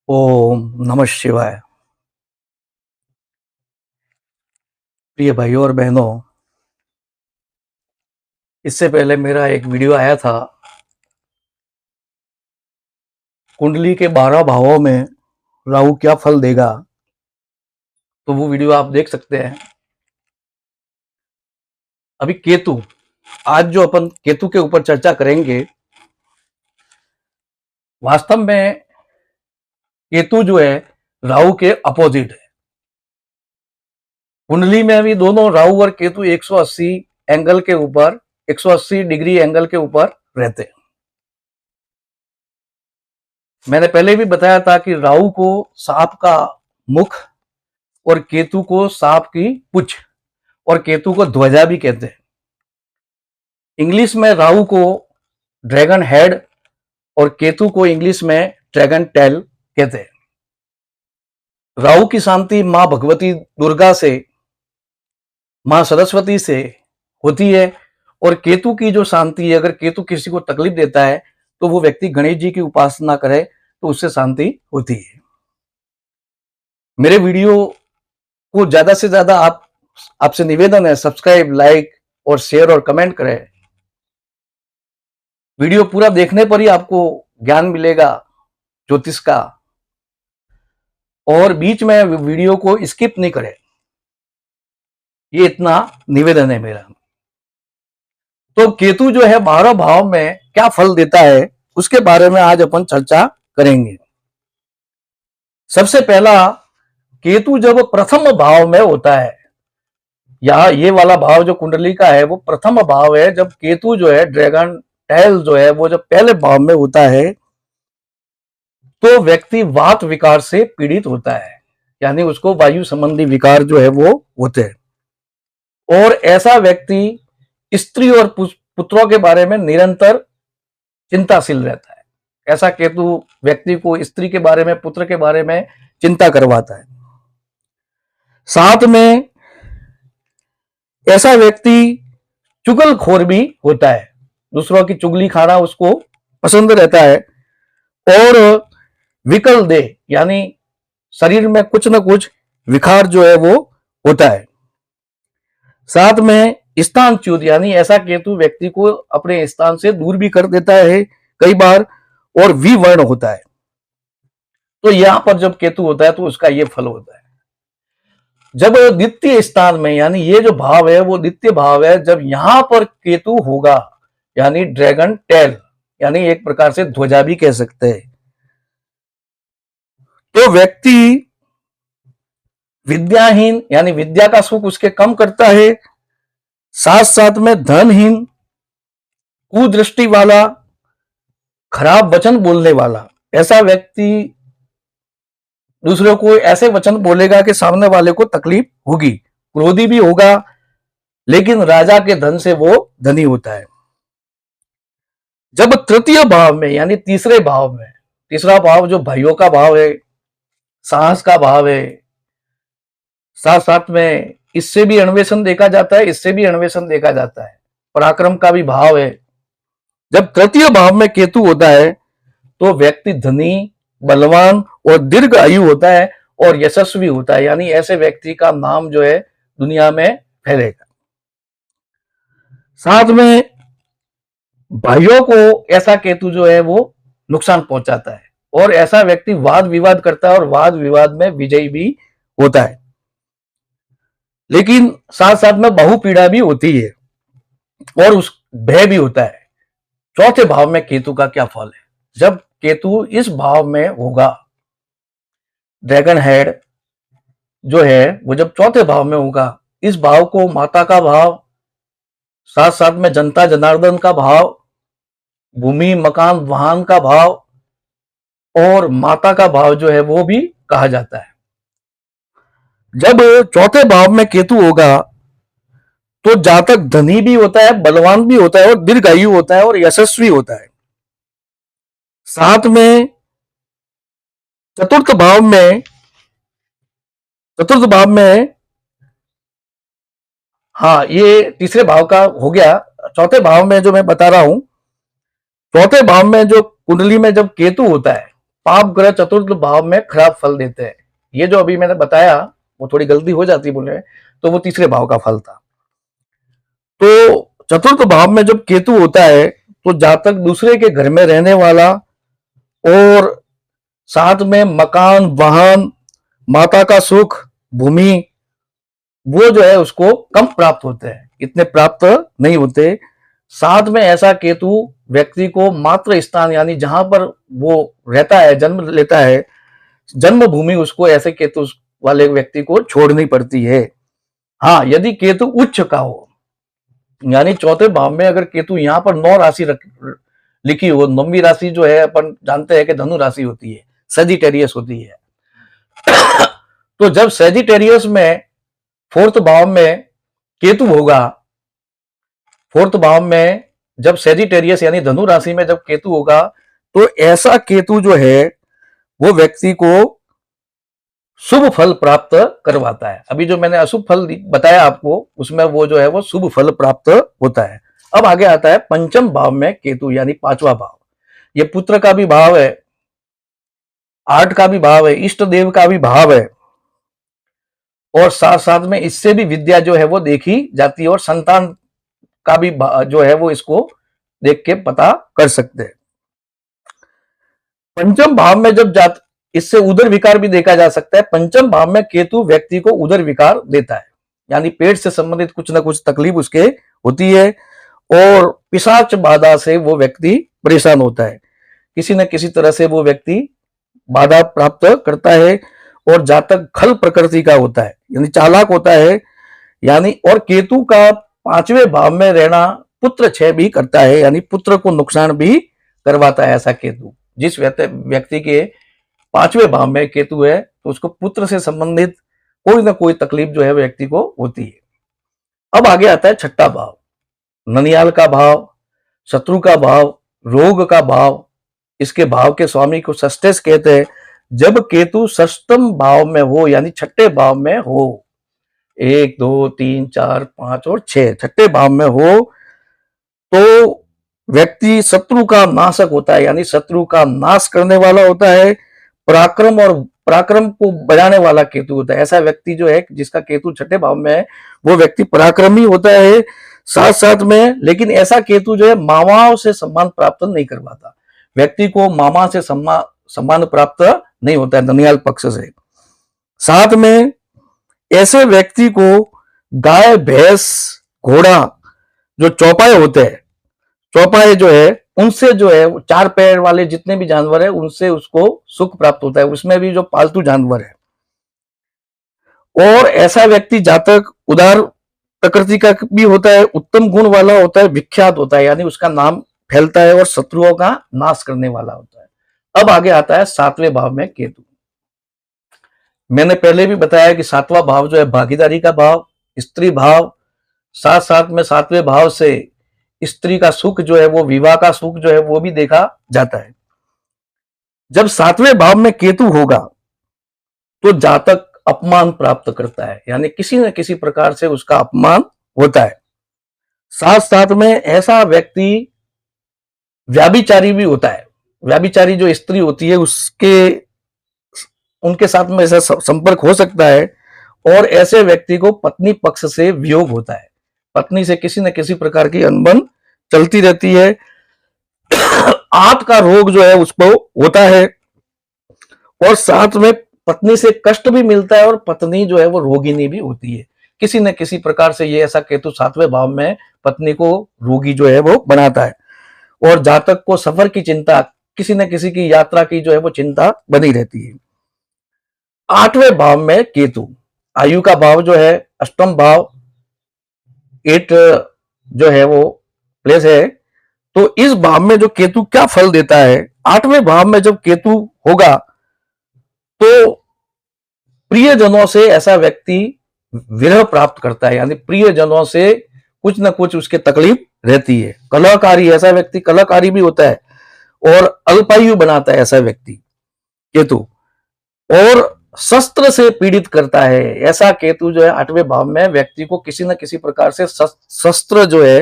ओम नमः शिवाय। प्रिय भाइयों और बहनों, इससे पहले मेरा एक वीडियो आया था कुंडली के 12 भावों में राहु क्या फल देगा, तो वो वीडियो आप देख सकते हैं। अभी केतु, आज जो अपन केतु के ऊपर चर्चा करेंगे, वास्तव में केतु जो है राहु के अपोजिट है। कुंडली में भी दोनों राहु और केतु 180 एंगल के ऊपर, 180 डिग्री एंगल के ऊपर रहते हैं। मैंने पहले भी बताया था कि राहु को सांप का मुख और केतु को सांप की पूंछ और केतु को ध्वजा भी कहते हैं। इंग्लिश में राहु को ड्रैगन हेड और केतु को इंग्लिश में ड्रैगन टेल कहते हैं। राहु की शांति मां भगवती दुर्गा से, मां सरस्वती से होती है, और केतु की जो शांति है, अगर केतु किसी को तकलीफ देता है तो वो व्यक्ति गणेश जी की उपासना करे तो उससे शांति होती है। मेरे वीडियो को ज्यादा से ज्यादा आपसे निवेदन है, सब्सक्राइब, लाइक और शेयर और कमेंट करें। वीडियो पूरा देखने पर ही आपको ज्ञान मिलेगा ज्योतिष का, और बीच में वीडियो को स्किप नहीं करें, ये इतना निवेदन है मेरा। तो केतु जो है 12 भाव में क्या फल देता है, उसके बारे में आज अपन चर्चा करेंगे। सबसे पहला, केतु जब प्रथम भाव में होता है, या ये वाला भाव जो कुंडली का है वो प्रथम भाव है। जब केतु जो है ड्रैगन टेल जो है वो जब पहले भाव में होता है तो व्यक्ति वात विकार से पीड़ित होता है, यानी उसको वायु संबंधी विकार जो है वो होते हैं। और ऐसा व्यक्ति स्त्री और पुत्रों के बारे में निरंतर चिंताशील रहता है। ऐसा केतु व्यक्ति को स्त्री के बारे में, पुत्र के बारे में चिंता करवाता है। साथ में ऐसा व्यक्ति चुगलखोर भी होता है, दूसरों की चुगली खाना उसको पसंद रहता है। और विकल देह, यानी शरीर में कुछ न कुछ विकार जो है वो होता है। साथ में स्थानच्युत, यानी ऐसा केतु व्यक्ति को अपने स्थान से दूर भी कर देता है कई बार, और विवर्ण होता है। तो यहां पर जब केतु होता है तो उसका ये फल होता है। जब द्वितीय स्थान में, यानी ये जो भाव है वो द्वितीय भाव है, जब यहां पर केतु होगा, यानी ड्रैगन टेल, यानी एक प्रकार से ध्वजा भी कह सकते हैं, तो व्यक्ति विद्याहीन, यानी विद्या का सुख उसके कम करता है। साथ साथ में धनहीन, कुदृष्टि वाला, खराब वचन बोलने वाला, ऐसा व्यक्ति दूसरों को ऐसे वचन बोलेगा कि सामने वाले को तकलीफ होगी। क्रोधी भी होगा, लेकिन राजा के धन से वो धनी होता है। जब तृतीय भाव में, यानी तीसरे भाव में, तीसरा भाव जो भाइयों का भाव है, साहस का भाव है, साथ साथ में इससे भी अन्वेषण देखा जाता है, इससे भी अन्वेषण देखा जाता है, पराक्रम का भी भाव है। जब तृतीय भाव में केतु होता है तो व्यक्ति धनी, बलवान और दीर्घ आयु होता है और यशस्वी होता है, यानी ऐसे व्यक्ति का नाम जो है दुनिया में फैलेगा। साथ में भाइयों को ऐसा केतु जो है वो नुकसान पहुंचाता है, और ऐसा व्यक्ति वाद विवाद करता है और वाद विवाद में विजयी भी होता है। लेकिन साथ साथ में बहुपीड़ा भी होती है और उस भय भी होता है। चौथे भाव में केतु का क्या फल है? जब केतु इस भाव में होगा, ड्रैगन हेड जो है वो जब चौथे भाव में होगा, इस भाव को माता का भाव, साथ साथ में जनता जनार्दन का भाव, भूमि मकान वाहन का भाव और माता का भाव जो है वो भी कहा जाता है। जब चौथे भाव में केतु होगा तो जातक धनी भी होता है, बलवान भी होता है और दीर्घायु होता है और यशस्वी होता है। साथ में चतुर्थ भाव में हाँ, ये तीसरे भाव का हो गया। चौथे भाव में जो मैं बता रहा हूं, चौथे भाव में जो कुंडली में जब केतु होता है पाप ग्रह चतुर्थ भाव में खराब फल देते हैं। ये जो अभी मैंने बताया वो थोड़ी गलती हो जाती बोले तो वो तीसरे भाव का फल था। तो चतुर्थ भाव में जब केतु होता है तो जातक दूसरे के घर में रहने वाला और साथ में मकान, वाहन, माता का सुख, भूमि, वो जो है उसको कम प्राप्त होते हैं, इतने प्राप्त नहीं होते। साथ में ऐसा केतु व्यक्ति को मात्र स्थान यानी जहां पर वो रहता है, जन्म लेता है, जन्मभूमि उसको ऐसे केतु वाले व्यक्ति को छोड़नी पड़ती है। हाँ, यदि केतु उच्च का हो यानी चौथे भाव में अगर केतु यहां पर 9 राशि लिखी हो, 9वीं राशि जो है अपन जानते हैं कि धनु राशि होती है, सेजिटेरियस होती है। तो जब सेजिटेरियस में फोर्थ भाव में केतु होगा, फोर्थ भाव में जब सेजिटेरियस यानी धनु राशि में जब केतु होगा तो ऐसा केतु जो है वो व्यक्ति को शुभ फल प्राप्त करवाता है। अभी जो मैंने अशुभ फल बताया आपको उसमें वो जो है वो शुभ फल प्राप्त होता है। अब आगे आता है पंचम भाव में केतु यानी पांचवा भाव। ये पुत्र का भी भाव है, आर्ट का भी भाव है, इष्ट देव का भी भाव है और साथ साथ में इससे भी विद्या जो है वो देखी जाती है और संतान का भी जो है वो इसको देख के पता कर सकते हैं। पंचम भाव में जब इससे उदर विकार भी देखा जा सकता है। पंचम भाव में केतु व्यक्ति को उदर विकार देता है यानी पेट से संबंधित कुछ ना कुछ तकलीफ उसके होती है और पिशाच बाधा से वो व्यक्ति परेशान होता है। किसी न किसी तरह से वो व्यक्ति बाधा प्राप्त करता है और जातक खल प्रकृति का होता है यानी चालाक होता है यानी। और केतु का पांचवें भाव में रहना पुत्र क्षय भी करता है यानी पुत्र को नुकसान भी करवाता है। ऐसा केतु जिस व्यक्ति के पांचवें भाव में केतु है तो उसको पुत्र से संबंधित कोई ना कोई तकलीफ जो है व्यक्ति को होती है। अब आगे आता है छठा भाव, ननियाल का भाव, शत्रु का भाव, रोग का भाव। इसके भाव के स्वामी को षष्ठेश कहते हैं। जब केतु षष्ठम भाव में हो यानी छठे भाव में हो, 1 2 3 4 5 और 6 छठे भाव में हो तो व्यक्ति शत्रु का नाशक होता है यानी शत्रु का नाश करने वाला होता है। पराक्रम और पराक्रम को बढ़ाने वाला केतु होता है। ऐसा व्यक्ति जो है जिसका केतु छठे भाव में है वो व्यक्ति पराक्रमी होता है साथ साथ में। लेकिन ऐसा केतु जो है मामाओं से सम्मान प्राप्त नहीं करवाता, व्यक्ति को मामा से सम्मान प्राप्त नहीं होता है ननियाल पक्ष से। साथ में ऐसे व्यक्ति को गाय, भैंस, घोड़ा जो चौपाए होते हैं, चौपाए जो है उनसे जो है चार पैर वाले जितने भी जानवर है उनसे उसको सुख प्राप्त होता है, उसमें भी जो पालतू जानवर है। और ऐसा व्यक्ति जातक उदार प्रकृति का भी होता है, उत्तम गुण वाला होता है, विख्यात होता है यानी उसका नाम फैलता है और शत्रुओं का नाश करने वाला होता है। अब आगे आता है सातवें भाव में केतु। मैंने पहले भी बताया कि सातवां भाव जो है भागीदारी का भाव, स्त्री भाव, साथ साथ में सातवें भाव से स्त्री का सुख जो है वो, विवाह का सुख जो है वो भी देखा जाता है। जब सातवें भाव में केतु होगा तो जातक अपमान प्राप्त करता है यानी किसी न किसी प्रकार से उसका अपमान होता है। साथ साथ में ऐसा व्यक्ति व्याभिचारी भी होता है। व्याभिचारी जो स्त्री होती है उनके साथ में ऐसा संपर्क हो सकता है और ऐसे व्यक्ति को पत्नी पक्ष से वियोग होता है, पत्नी से किसी न किसी प्रकार की अनबन चलती रहती है। आंत का रोग जो है उसको होता है और साथ में पत्नी से कष्ट भी मिलता है और पत्नी जो है वो रोगिणी भी होती है। किसी न किसी प्रकार से ये ऐसा केतु सातवें भाव में पत्नी को रोगी जो है वो बनाता है और जातक को सफर की चिंता, किसी न किसी की यात्रा की जो है वो चिंता बनी रहती है। आठवें भाव में केतु, आयु का भाव जो है अष्टम भाव, 8 जो है वो प्लेस है। तो इस भाव में जो केतु क्या फल देता है, आठवें भाव में जब केतु होगा तो प्रियजनों से ऐसा व्यक्ति विरह प्राप्त करता है यानी प्रियजनों से कुछ न कुछ उसके तकलीफ रहती है। कलाकारी, ऐसा व्यक्ति कलाकारी भी होता है और अल्पायु बनाता है ऐसा व्यक्ति केतु। और शस्त्र से पीड़ित करता है ऐसा केतु जो है आठवें भाव में व्यक्ति को किसी न किसी प्रकार से शस्त्र जो है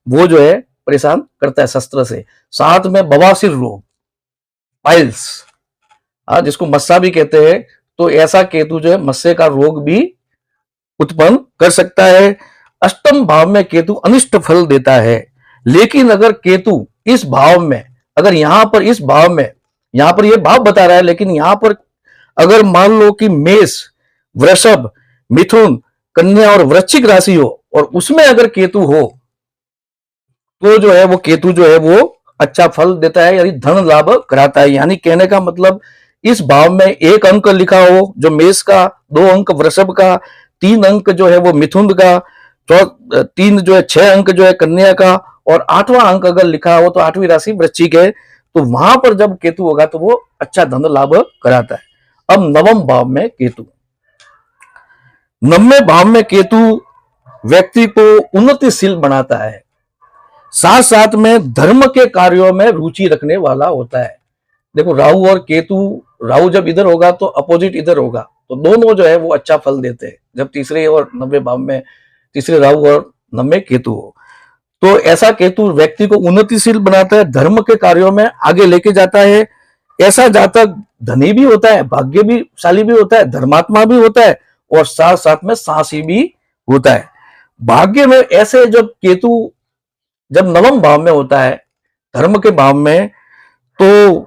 वो जो है परेशान करता है शस्त्र से। साथ में बवासीर रोग, पाइल्स, जिसको मस्सा भी कहते हैं, तो ऐसा केतु जो है मस्से का रोग भी उत्पन्न कर सकता है। अष्टम भाव में केतु अनिष्ट फल देता है। लेकिन अगर केतु इस भाव में, अगर यहां पर इस भाव में, यहां पर यह भाव बता रहा है, लेकिन यहां पर अगर मान लो कि मेष, वृषभ, मिथुन, कन्या और वृश्चिक राशि हो और उसमें अगर केतु हो, तो जो है वो केतु जो है वो अच्छा फल देता है, यानी धन लाभ कराता है। यानी कहने का मतलब इस भाव में 1 अंक लिखा हो जो मेष का, 2 अंक वृषभ का, 3 अंक जो है वो मिथुन का, 3 जो है 6 अंक जो है कन्या का, और 8वां अंक अगर लिखा हो तो 8वीं राशि वृश्चिक है, तो वहां पर जब केतु होगा तो वो अच्छा धन लाभ कराता है। अब नवम भाव में केतु, नवमे भाव में केतु व्यक्ति को उन्नतिशील बनाता है, साथ साथ में धर्म के कार्यों में रुचि रखने वाला होता है। देखो राहु और केतु, राहु जब इधर होगा तो अपोजिट इधर होगा, तो दोनों जो है वो अच्छा फल देते हैं जब तीसरे और नवमे भाव में, तीसरे राहु और नवमे केतु हो। तो ऐसा केतु व्यक्ति को उन्नतिशील बनाता है, धर्म के कार्यों में आगे लेके जाता है। ऐसा जातक धनी भी होता है, भाग्यशाली भी होता है, धर्मात्मा भी होता है और साथ साथ में साहसी भी होता है। भाग्य में ऐसे जब केतु जब नवम भाव में होता है, धर्म के भाव में, तो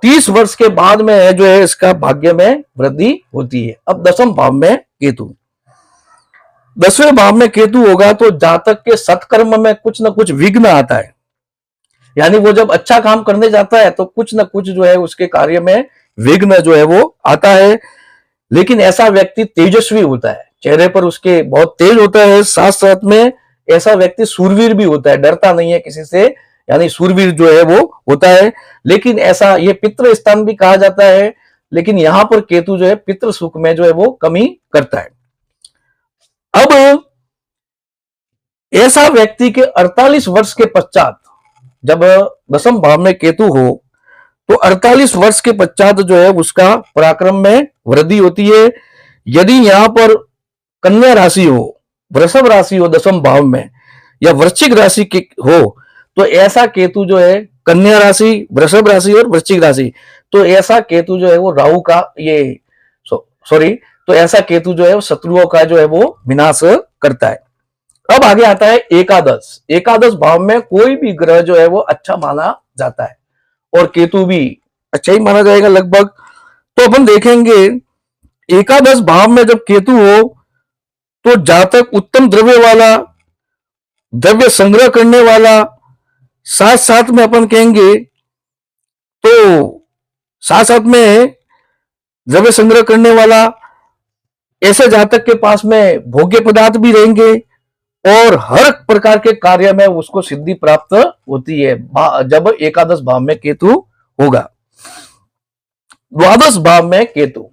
30 वर्ष के बाद में जो है इसका भाग्य में वृद्धि होती है। अब दसम भाव में केतु, 10वें भाव में केतु होगा तो जातक के सत्कर्म में कुछ ना कुछ विघ्न आता है, यानी वो जब अच्छा काम करने जाता है तो कुछ ना कुछ जो है उसके कार्य में विघ्न जो है वो आता है। लेकिन ऐसा व्यक्ति तेजस्वी होता है, चेहरे पर उसके बहुत तेज होता है, साथ साथ में ऐसा व्यक्ति सूरवीर भी होता है, डरता नहीं है किसी से, यानी सूरवीर जो है वो होता है। लेकिन ऐसा ये पितृ स्थान भी कहा जाता है, लेकिन यहां पर केतु जो है पितृ सुख में जो है वो कमी करता है। अब ऐसा व्यक्ति के 48 वर्ष के पश्चात, जब दसम भाव में केतु हो तो 48 वर्ष के पश्चात जो है उसका पराक्रम में वृद्धि होती है। यदि यहां पर कन्या राशि हो, वृषभ राशि हो दसम भाव में, या वृश्चिक राशि की हो, तो ऐसा केतु जो है कन्या राशि, वृषभ राशि और वृश्चिक राशि, तो ऐसा केतु जो है वो राहु का ये सॉरी तो ऐसा केतु जो है वो शत्रुओं का जो है वो विनाश करता है। अब आगे आता है एकादश, एकादश भाव में कोई भी ग्रह जो है वो अच्छा माना जाता है और केतु भी अच्छा ही माना जाएगा लगभग। तो अपन देखेंगे एकादश भाव में जब केतु हो तो जातक उत्तम द्रव्य वाला, द्रव्य संग्रह करने वाला, साथ साथ में अपन कहेंगे तो साथ साथ में द्रव्य संग्रह करने वाला, ऐसे जातक के पास में भोग्य पदार्थ भी रहेंगे और हर प्रकार के कार्य में उसको सिद्धि प्राप्त होती है जब एकादश भाव में केतु होगा। द्वादश भाव में केतु,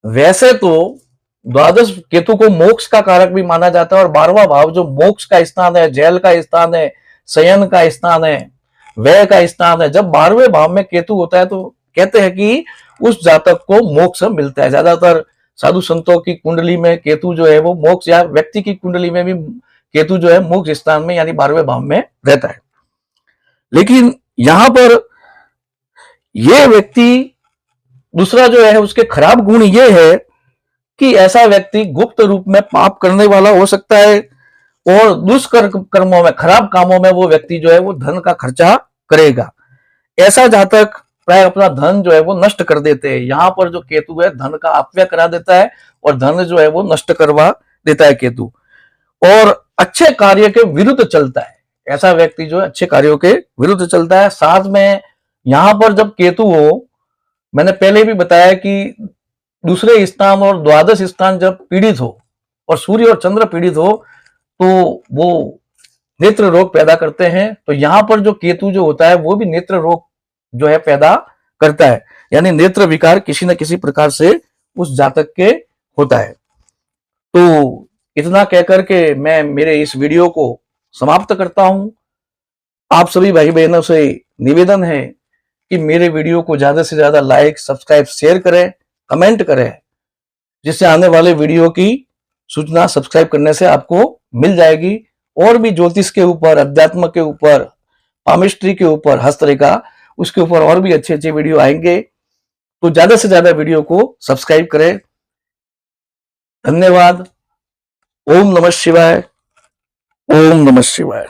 वैसे तो द्वादश केतु को मोक्ष का कारक भी माना जाता है और 12वां भाव जो मोक्ष का स्थान है, जेल का स्थान है, शयन का स्थान है, व्यय का स्थान है, जब 12वें भाव में केतु होता है तो कहते हैं कि उस जातक को मोक्ष मिलता है। ज्यादातर साधु संतों की कुंडली में केतु जो है वो मोक्ष, या व्यक्ति की कुंडली में भी केतु जो है मोक्ष स्थान में यानी 12वें भाव में रहता है। लेकिन यहां पर यह व्यक्ति, दूसरा जो है उसके खराब गुण ये है कि ऐसा व्यक्ति गुप्त रूप में पाप करने वाला हो सकता है और दुष्कर्मों में, खराब कामों में वो व्यक्ति जो है वो धन का खर्चा करेगा। ऐसा जातक प्राय अपना धन जो है वो नष्ट कर देते हैं। यहां पर जो केतु है धन का अपव्यय करा देता है और धन जो है वो नष्ट करवा देता है केतु, और अच्छे कार्य के विरुद्ध चलता है। ऐसा व्यक्ति जो है अच्छे कार्यों के विरुद्ध चलता है। साथ में यहां पर जब केतु हो, मैंने पहले भी बताया कि दूसरे स्थान और द्वादश स्थान जब पीड़ित हो और सूर्य और चंद्र पीड़ित हो तो वो नेत्र रोग पैदा करते हैं। तो यहां पर जो केतु जो होता है वो भी नेत्र रोग जो है पैदा करता है, यानी नेत्र विकार किसी न किसी प्रकार से उस जातक के होता है। तो इतना कहकर के मैं मेरे इस वीडियो को समाप्त करता हूं। आप सभी भाई बहनों से निवेदन है कि मेरे वीडियो को ज्यादा से ज्यादा लाइक, सब्सक्राइब, शेयर करें, कमेंट करें, जिससे आने वाले वीडियो की सूचना सब्सक्राइब करने से आपको मिल जाएगी। और भी ज्योतिष के ऊपर, अध्यात्म के ऊपर, पामिस्ट्री के ऊपर, हस्तरेखा, उसके ऊपर और भी अच्छे अच्छे वीडियो आएंगे। तो ज्यादा से ज्यादा वीडियो को सब्सक्राइब करें। धन्यवाद। ओम नमः शिवाय। ओम नमः शिवाय।